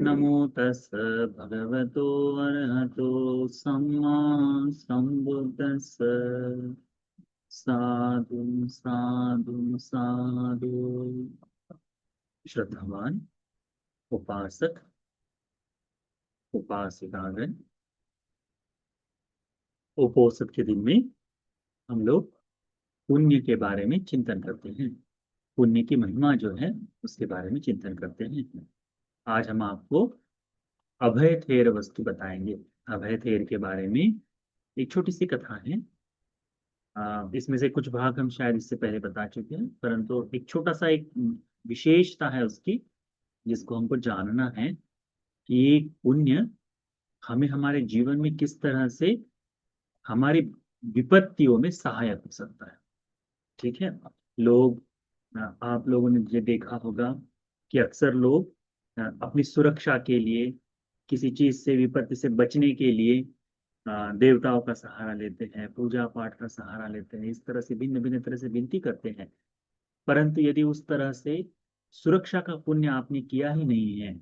नमो तस् भगवतो अरहतो सम्मा सम्बुद्धस्स। साधु साधु साधु। श्रद्धावान उपासक उपासिकागण, उपोषद के दिन में हम लोग पुण्य के बारे में चिंतन करते हैं। पुण्य की महिमा जो है उसके बारे में चिंतन करते हैं। आज हम आपको अभय थेर वस्तु बताएंगे। अभय थेर के बारे में एक छोटी सी कथा है। इसमें से कुछ भाग हम शायद इससे पहले बता चुके हैं, परंतु एक छोटा सा एक विशेषता है उसकी जिसको हमको जानना है कि एक पुण्य हमें हमारे जीवन में किस तरह से हमारी विपत्तियों में सहायक हो सकता है। ठीक है। लोग आप लोगों ने ये देखा होगा कि अक्सर लोग अपनी सुरक्षा के लिए, किसी चीज से, विपत्ति से बचने के लिए देवताओं का सहारा लेते हैं, पूजा पाठ का सहारा लेते हैं, इस तरह से भिन्न भिन्न तरह से विनती करते हैं। परंतु यदि उस तरह से सुरक्षा का पुण्य आपने किया ही नहीं है,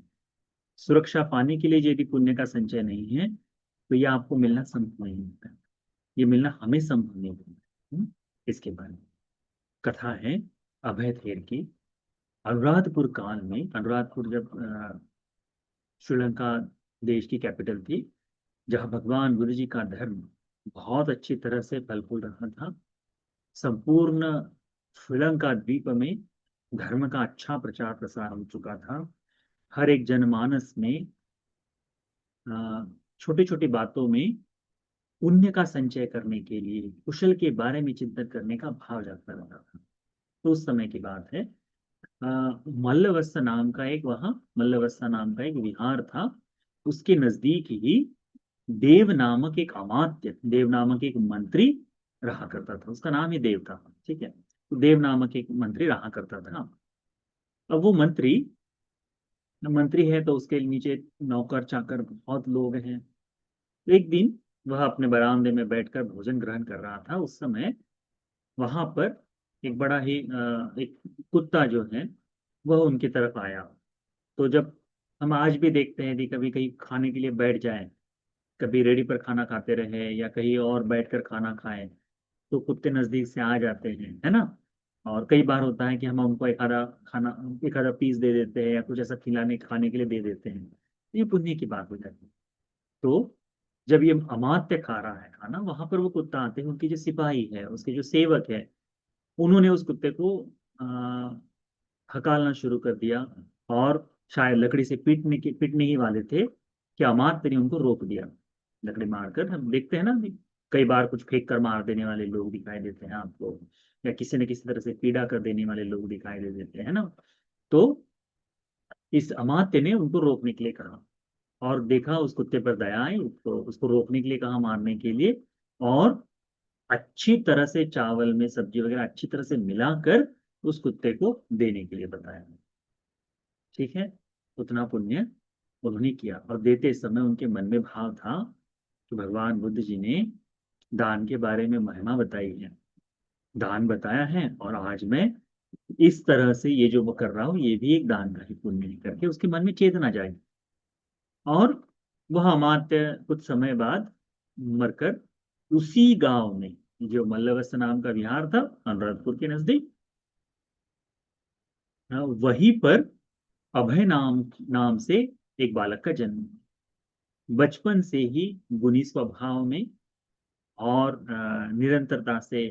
सुरक्षा पाने के लिए यदि पुण्य का संचय नहीं है, तो यह आपको मिलना संभव नहीं होता। ये मिलना हमें संभव नहीं होता। इसके बारे में कथा है अभय थेर की। अनुराधपुर काल में, अनुराधपुर जब श्रीलंका देश की कैपिटल थी, जहाँ भगवान बुद्ध जी का धर्म बहुत अच्छी तरह से फल फूल रहा था। संपूर्ण श्रीलंका द्वीप में धर्म का अच्छा प्रचार प्रसार हो चुका था। हर एक जनमानस में छोटी छोटी बातों में पुण्य का संचय करने के लिए, कुशल के बारे में चिंतन करने का भाव जागता रहता था। तो उस समय की बात है। मल्लवस्सा नाम का एक, वहाँ मल्लवस्सा नाम का एक विहार था। उसके नजदीक ही देव नामक एक अमात्य, देव नामक एक मंत्री रहा करता था। उसका नाम ही देव था। ठीक है। तो देव नामक एक मंत्री रहा करता था। अब वो मंत्री मंत्री है तो उसके नीचे नौकर चाकर बहुत लोग हैं। तो एक दिन वह अपने बरामदे में बैठकर भोजन ग्रहण कर रहा था। उस समय वहां पर एक बड़ा ही एक कुत्ता जो है वह उनकी तरफ आया। तो जब हम आज भी देखते हैं यदि कभी कहीं खाने के लिए बैठ जाए, कभी रेडी पर खाना खाते रहे या कहीं और बैठकर खाना खाएं, तो कुत्ते नजदीक से आ जाते हैं, है ना। और कई बार होता है कि हम उनको एक आधा खाना, एक आधा पीस दे देते हैं या कुछ ऐसा खिलाने खाने के लिए दे देते हैं। ये पुण्य की बात हो जाती है। तो जब ये अमात्य खा रहा है खाना, वहां पर वो कुत्ता आते हैं, उनके जो सिपाही है, उसके जो सेवक है, उन्होंने उस कुत्ते को आ, हकालना शुरू कर दिया। और शायद लकड़ी से पीटने ही वाले थे कि अमात्य ने उनको रोक दिया। लकड़ी मारकर, हम देखते हैं ना अभी कई बार कुछ फेंक कर मार देने वाले लोग दिखाई देते हैं आपको, या किसी न किसी तरह से पीड़ा कर देने वाले लोग दिखाई दे देते हैं ना। तो इस अमात्य ने उनको रोकने के लिए कहा, और देखा उस कुत्ते पर दया आई, तो उसको रोकने के लिए कहा, मारने के लिए। और अच्छी तरह से चावल में सब्जी वगैरह अच्छी तरह से मिलाकर उस कुत्ते को देने के लिए बताया। ठीक है। उतना पुण्य उन्होंने किया, और देते समय उनके मन में भाव था कि भगवान बुद्ध जी ने दान के बारे में महिमा बताई है, दान बताया है, और आज मैं इस तरह से ये जो मैं कर रहा हूँ ये भी एक दान का ही पुण्य है करके उसके मन में चेतना जाए। और वह अमात्य कुछ समय बाद मरकर उसी गांव में, जो मल्लवस्थ नाम का विहार था अनुराधपुर के नजदीक, वहीं पर अभय नाम नाम से एक बालक का जन्म हुआ। बचपन से ही गुणी स्वभाव में और निरंतरता से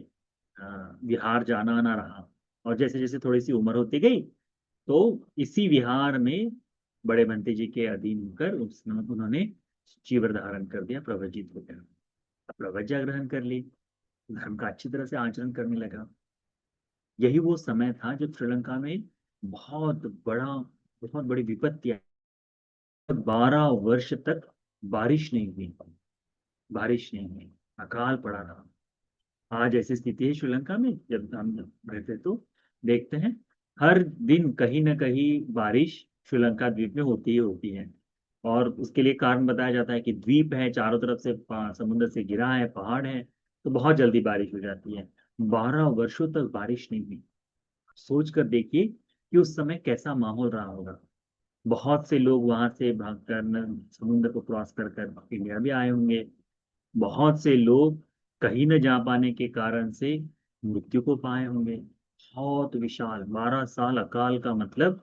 विहार जाना आना रहा। और जैसे जैसे थोड़ी सी उम्र होती गई, तो इसी विहार में बड़े बंते जी के अधीन होकर उन्होंने चीवर धारण कर दिया, प्रवजित हो गया, प्रवज्ञा ग्रहण कर ली, धर्म का अच्छी तरह से आचरण करने लगा। यही वो समय था जब श्रीलंका में बहुत बड़ा बहुत बड़ी विपत्ति आई। 12 वर्ष तक बारिश नहीं हुई, बारिश नहीं हुई, अकाल पड़ा रहा। आज ऐसी स्थिति है श्रीलंका में, जब हम रहते तो देखते हैं हर दिन कहीं ना कहीं बारिश श्रीलंका द्वीप में होती ही होती है। और उसके लिए कारण बताया जाता है कि द्वीप है, चारों तरफ से समुद्र से घिरा है, पहाड़ है, तो बहुत जल्दी बारिश हो जाती है। 12 वर्षों तक बारिश नहीं हुई। सोच कर देखिए कि उस समय कैसा माहौल रहा होगा। बहुत से लोग वहां से भागकर समुद्र को क्रॉस कर कर इंडिया भी आए होंगे। बहुत से लोग कहीं न जा पाने के कारण से मृत्यु को पाए होंगे। बहुत विशाल 12 साल अकाल का मतलब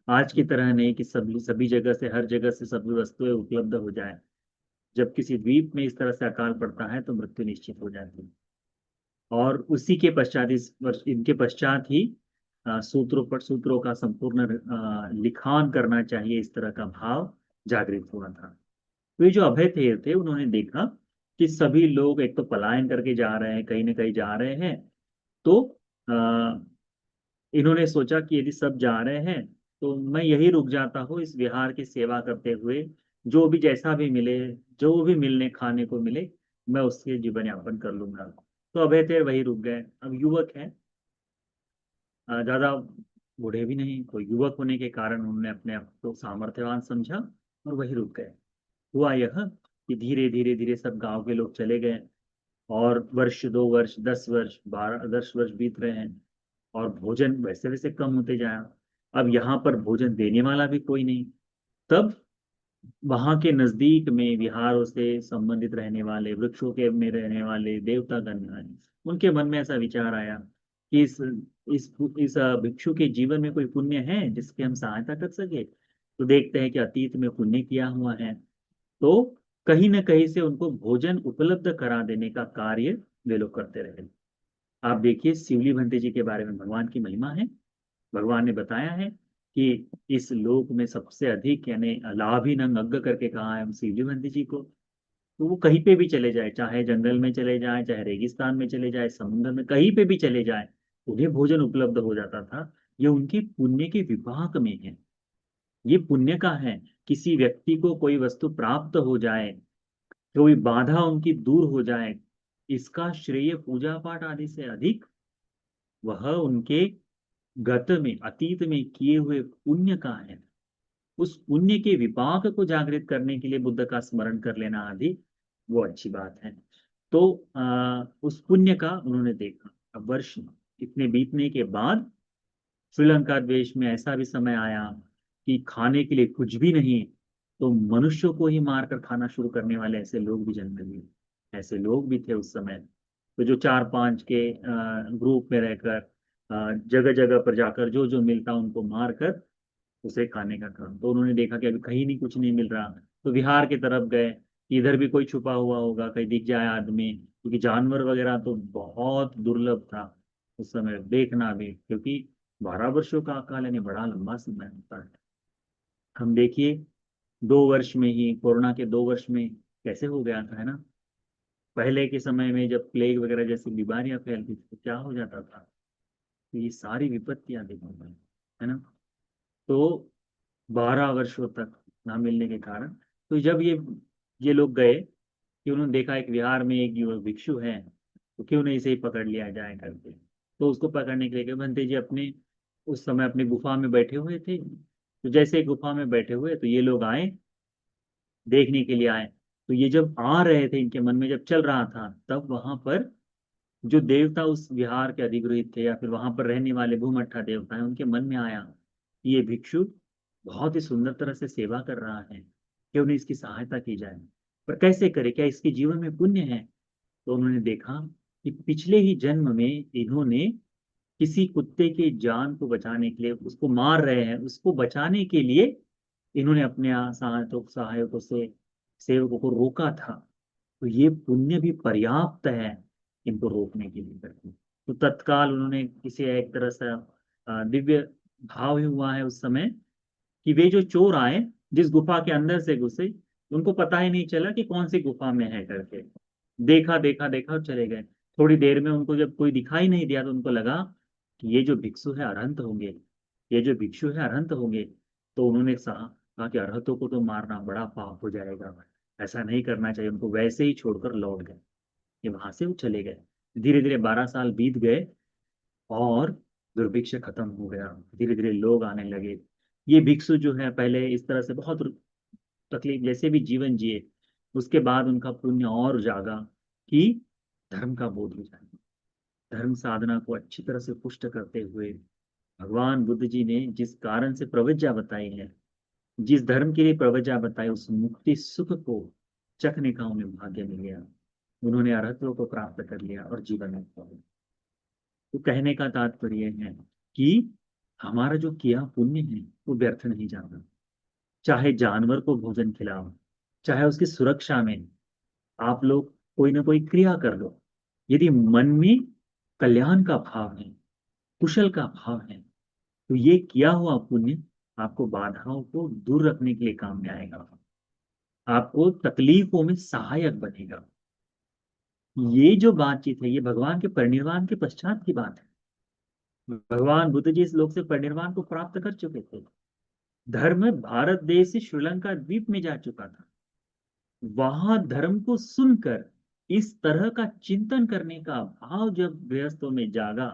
आज की तरह नहीं कि सभी सभी जगह से, हर जगह से सभी वस्तुएं उपलब्ध हो जाए। जब किसी द्वीप में इस तरह से अकाल पड़ता है तो मृत्यु निश्चित हो जाती है। और उसी के पश्चात, इस वर्ष इनके पश्चात ही सूत्रों का संपूर्ण लिखान करना चाहिए, इस तरह का भाव जागृत हुआ था। तो ये जो अभय थे उन्होंने देखा कि सभी लोग एक तो पलायन करके जा रहे हैं, कहीं ना कहीं जा रहे हैं। तो आ, इन्होंने सोचा कि यदि सब जा रहे हैं तो मैं यही रुक जाता हूँ इस विहार की सेवा करते हुए। जो भी जैसा भी मिले, जो भी मिलने खाने को मिले, मैं उसके जीवन यापन कर लूंगा। तो अभय थे वही रुक गए। अब युवक है, ज्यादा बूढ़े भी नहीं, तो युवक होने के कारण उन्होंने अपने आप को सामर्थ्यवान समझा और वही रुक गए। हुआ यह कि धीरे धीरे धीरे सब गांव के लोग चले गए, और वर्ष, 2 वर्ष, 10 वर्ष, 12, 10 वर्ष बीत रहे हैं, और भोजन वैसे वैसे कम होते जाए। अब यहाँ पर भोजन देने वाला भी कोई नहीं। तब वहां के नजदीक में विहारों से संबंधित रहने वाले, वृक्षों के में रहने वाले देवता गण हैं, उनके मन में ऐसा विचार आया कि इस भिक्षु के जीवन में कोई पुण्य है जिसकी हम सहायता कर सके। तो देखते हैं कि अतीत में पुण्य किया हुआ है, तो कहीं न कहीं से उनको भोजन उपलब्ध करा देने का कार्य वे लोग करते रहे। आप देखिए शिवली भंते जी के बारे में भगवान की महिमा है। भगवान ने बताया है कि इस लोक में सबसे अधिक, यानी लाभी नंग अग्ग करके कहा है हम शिवली भंते जी को। तो वो कहीं पे भी चले जाए, चाहे जंगल में चले जाए, चाहे रेगिस्तान में चले जाए, समुद्र में, कहीं पे भी चले जाए, उन्हें भोजन उपलब्ध हो जाता था। ये उनके पुण्य के विभाग में है। ये पुण्य का है। किसी व्यक्ति को कोई वस्तु प्राप्त हो जाए, कोई बाधा उनकी दूर हो जाए, इसका श्रेय पूजा पाठ आदि से अधिक वह उनके गत में, अतीत में किए हुए पुण्य का है। उस पुण्य के विपाक को जागृत करने के लिए बुद्ध का स्मरण कर लेना आदि वो अच्छी बात है। तो उस पुण्य का उन्होंने देखा। अब वर्ष इतने बीतने के बाद श्रीलंका देश में ऐसा भी समय आया कि खाने के लिए कुछ भी नहीं, तो मनुष्यों को ही मारकर खाना शुरू करने वाले ऐसे लोग भी जन्म लिए। ऐसे लोग भी थे उस समय। तो जो 4-5 के ग्रुप में रहकर जगह जगह पर जाकर जो जो मिलता उनको मार कर उसे खाने का काम। तो उन्होंने देखा कि अभी कहीं नहीं, कुछ नहीं मिल रहा, तो विहार की तरफ गए। इधर भी कोई छुपा हुआ होगा, कहीं दिख जाए आदमी, क्योंकि जानवर वगैरह तो बहुत दुर्लभ था उस समय देखना भी, क्योंकि 12 वर्षों का अकाल यानी बड़ा लंबा समय होता है। हम देखिए 2 वर्ष में ही, कोरोना के 2 वर्ष में कैसे हो गया था, है ना। पहले के समय में जब प्लेग वगैरह जैसी बीमारियां फैलती थी तो क्या हो जाता था, तो ये सारी विपत्तियां देखो, है ना। तो 12 वर्षों तक ना मिलने के कारण, तो जब ये लोग गए कि उन्होंने देखा एक विहार में एक युवक भिक्षु है, तो क्यों नहीं इसे ही पकड़ लिया जाए करके। तो उसको पकड़ने के लिए गए। भंते जी अपने उस समय अपनी गुफा में बैठे हुए थे। तो जैसे ही गुफा में बैठे हुए तो ये लोग आए, देखने के लिए आए। तो ये जब आ रहे थे, इनके मन में जब चल रहा था, तब वहां पर जो देवता उस विहार के अधिग्रहित थे, या फिर वहां पर रहने वाले भूमट्ठा देवता हैं, उनके मन में आया कि ये भिक्षु बहुत ही सुंदर तरह से सेवा कर रहा है, कि उन्हें इसकी सहायता की जाए। पर कैसे करे, क्या इसके जीवन में पुण्य है। तो उन्होंने देखा कि पिछले ही जन्म में इन्होंने किसी कुत्ते की जान को बचाने के लिए, उसको मार रहे हैं, उसको बचाने के लिए इन्होंने अपने सहायकों सहायकों से, सेवकों को रोका था। तो ये पुण्य भी पर्याप्त है इनको रोकने के लिए करके। तो तत्काल उन्होंने किसी एक तरह से दिव्य भाव ही हुआ है उस समय कि वे जो चोर आए, जिस गुफा के अंदर से घुसे, उनको पता ही नहीं चला कि कौन सी गुफा में है करके। देखा देखा देखा और चले गए। थोड़ी देर में उनको जब कोई दिखाई नहीं दिया तो उनको लगा कि ये जो भिक्षु है अरहंत होंगे, ये जो भिक्षु है अरहंत होंगे। तो उन्होंने कहा कि अरहतों को तो मारना बड़ा पाप हो जाएगा, ऐसा नहीं करना चाहिए। उनको वैसे ही छोड़कर लौट गए। ये वहां से वो चले गए। धीरे धीरे 12 साल बीत गए, और दुर्भिक्ष खत्म हो गया। धीरे धीरे लोग आने लगे। ये भिक्षु जो है पहले इस तरह से बहुत तकलीफ जैसे भी जीवन जिए, उसके बाद उनका पुण्य और जागा कि धर्म का बोध हो जाए। धर्म साधना को अच्छी तरह से पुष्ट करते हुए भगवान बुद्ध जी ने जिस कारण से प्रविज्ञा बताई है जिस धर्म के लिए प्रवृत्ति बताई उस मुक्ति सुख को चखने का उन्हें भाग्य मिल गया। उन्होंने अरहत्व को प्राप्त कर लिया और जीवन में पाया। तो कहने का तात्पर्य है कि हमारा जो किया पुण्य है वो व्यर्थ नहीं जाता। चाहे जानवर को भोजन खिलाओ, चाहे उसकी सुरक्षा में आप लोग कोई ना कोई क्रिया कर लो, यदि मन में कल्याण का भाव है, कुशल का भाव है, तो ये किया हुआ पुण्य आपको बाधाओं को दूर रखने के लिए काम में आएगा, आपको तकलीफों में सहायक बनेगा। ये जो बातचीत है ये भगवान के परिनिर्वाण के पश्चात की बात है। भगवान बुद्ध जी इस लोक से परिनिर्वाण को प्राप्त कर चुके थे। धर्म भारत देश से श्रीलंका द्वीप में जा चुका था। वहां धर्म को सुनकर इस तरह का चिंतन करने का भाव जब गृहस्थों में जागा,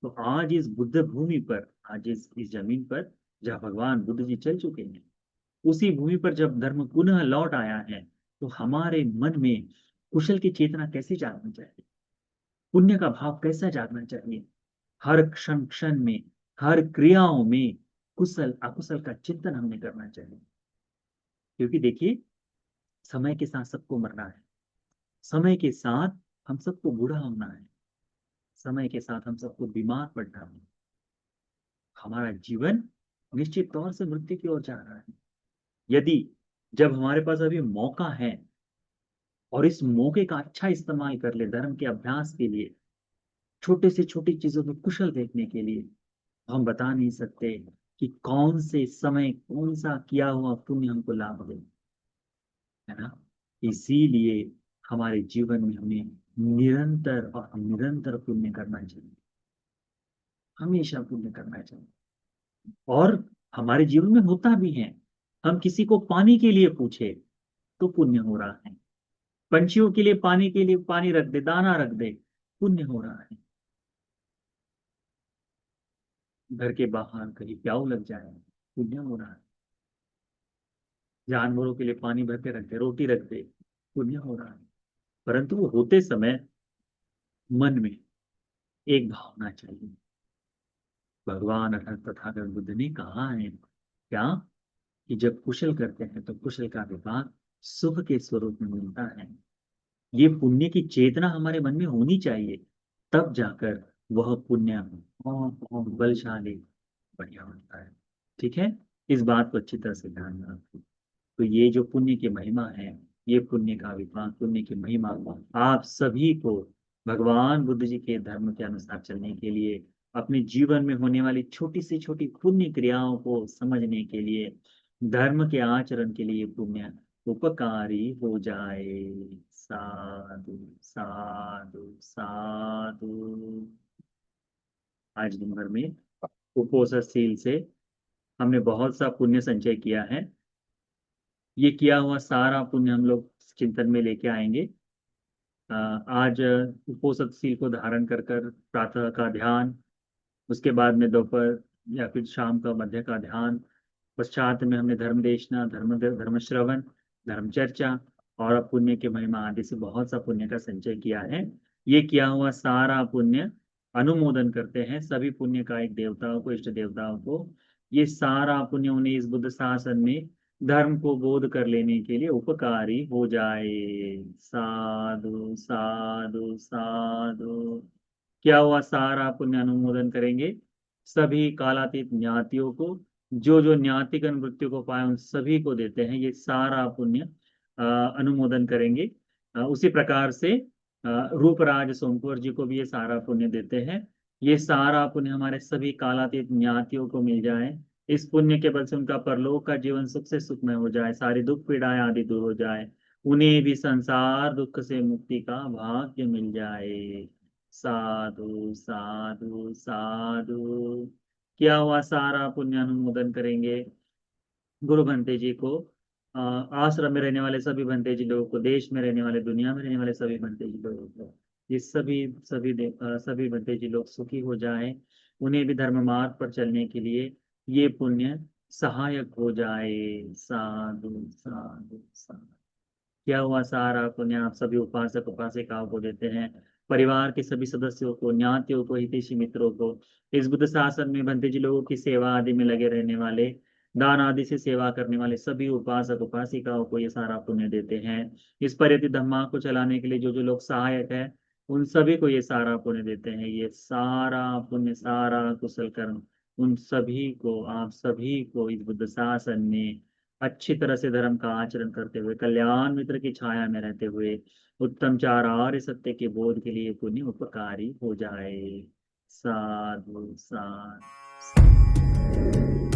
तो आज इस बुद्ध भूमि पर, आज इस जमीन पर जहाँ भगवान बुद्ध जी चल चुके हैं, उसी भूमि पर जब धर्म पुनः लौट आया है, तो हमारे मन में कुशल की चेतना कैसे जागनी चाहिए, पुण्य का भाव कैसा जागना चाहिए। हर क्षण क्षण में, हर क्रियाओं में कुशल अकुशल का चिंतन हमने करना चाहिए। क्योंकि देखिए, समय के साथ सबको मरना है, समय के साथ हम सबको बूढ़ा होना है, समय के साथ हम सबको बीमार पड़ना है। हमारा जीवन निश्चित तौर से मृत्यु की ओर जा रहा है। यदि जब हमारे पास अभी मौका है और इस मौके का अच्छा इस्तेमाल कर ले धर्म के अभ्यास के लिए, छोटे से छोटी चीजों में कुशल देखने के लिए, तो हम बता नहीं सकते कि कौन से समय कौन सा किया हुआ पुण्य हमको लाभ दे, है ना। इसीलिए हमारे जीवन में हमें निरंतर और निरंतर पुण्य करना चाहिए, हमेशा पुण्य करना चाहिए। और हमारे जीवन में होता भी है, हम किसी को पानी के लिए पूछे तो पुण्य हो रहा है, पंछियों के लिए पानी, के लिए पानी रख दे, दाना रख दे, पुण्य हो रहा है। घर के बाहर कहीं प्याऊ लग जाए, पुण्य हो रहा है। जानवरों के लिए पानी भर के रख दे, रोटी रख दे, पुण्य हो रहा है। परंतु वो होते समय मन में एक भावना चाहिए। भगवान अर्थात तथागत बुद्ध ने कहा है क्या, कि जब कुशल करते हैं तो कुशल का विपाक सुख के स्वरूप में मिलता है। ये पुण्य की चेतना हमारे मन में होनी चाहिए, तब जाकर वह पुण्य और बलशाली बढ़िया होता है। ठीक है, इस बात को अच्छी तरह से ध्यान रखें। तो ये जो पुण्य की महिमा है, ये पुण्य का विपाक, पुण्य की महिमा आप सभी को भगवान बुद्ध जी के धर्म के अनुसार चलने के लिए, अपने जीवन में होने वाली छोटी से छोटी पुण्य क्रियाओं को समझने के लिए, धर्म के आचरण के लिए पुण्य उपकारी हो जाए। साधु साधु साधु। आज दिन भर में उपोषणशील से हमने बहुत सा पुण्य संचय किया है। ये किया हुआ सारा पुण्य हम लोग चिंतन में लेके आएंगे। आज उपोषणशील को धारण कर कर प्रातः का ध्यान, उसके बाद में दोपहर या फिर शाम का मध्य का ध्यान, पश्चात में हमने धर्म देशना, धर्म श्रवण, धर्म चर्चा और अब पुण्य की महिमा आदि से बहुत सा पुण्य का संचय किया है। ये किया हुआ सारा पुण्य अनुमोदन करते हैं सभी पुण्य का एक देवताओं को, इष्ट देवताओं को। ये सारा पुण्य उन्हें इस बुद्ध शासन में धर्म को बोध कर लेने के लिए उपकारी हो जाए। साधु साधु साधु। क्या हुआ सारा पुण्य अनुमोदन करेंगे सभी कालातीत ज्ञातियों को, जो जो ज्ञातिगण मृत्यु को पाए उन सभी को देते हैं ये सारा पुण्य अनुमोदन करेंगे। उसी प्रकार से रूपराज सोमकुंवर जी को भी ये सारा पुण्य देते हैं। ये सारा पुण्य हमारे सभी कालातीत ज्ञातियों को मिल जाए, इस पुण्य के बल से उनका परलोक का जीवन सुख से सुखमय हो जाए, सारी दुख पीड़ाएं आदि दूर हो जाए, उन्हें भी संसार दुख से मुक्ति का भाग्य मिल जाए। साधु साधु साधु। क्या हुआ सारा पुण्य अनुमोदन करेंगे गुरु भंते जी को, आश्रम में रहने वाले सभी भंते जी लोगों को, देश में रहने वाले, दुनिया में रहने वाले सभी भंते जी लोगों को, ये सभी भंते जी लोग सुखी हो जाएं, उन्हें भी धर्म मार्ग पर चलने के लिए ये पुण्य सहायक हो जाए। साधु साधु साधु। क्या हुआ सारा पुण्य आप सभी उपासक उपासिकाओं को देते हैं, परिवार के सभी सदस्यों को, ज्ञातियों को, हितैषी मित्रों को, इस बुद्ध शासन में भंते जी लोगों की सेवा आदि में लगे रहने वाले दान आदि से सेवा करने वाले सभी उपासक उपासिकाओं को ये सारा पुण्य देते हैं। इस परियति धम्मा को चलाने के लिए जो जो लोग सहायक है उन सभी को ये सारा पुण्य देते हैं। ये सारा पुण्य सारा कुशल कर्म उन सभी को, आप सभी को इस बुद्ध शासन में अच्छी तरह से धर्म का आचरण करते हुए, कल्याण मित्र की छाया में रहते हुए, उत्तम चार आर्य सत्य के बोध के लिए पुण्य उपकारी हो जाए। साधु साधु साधु।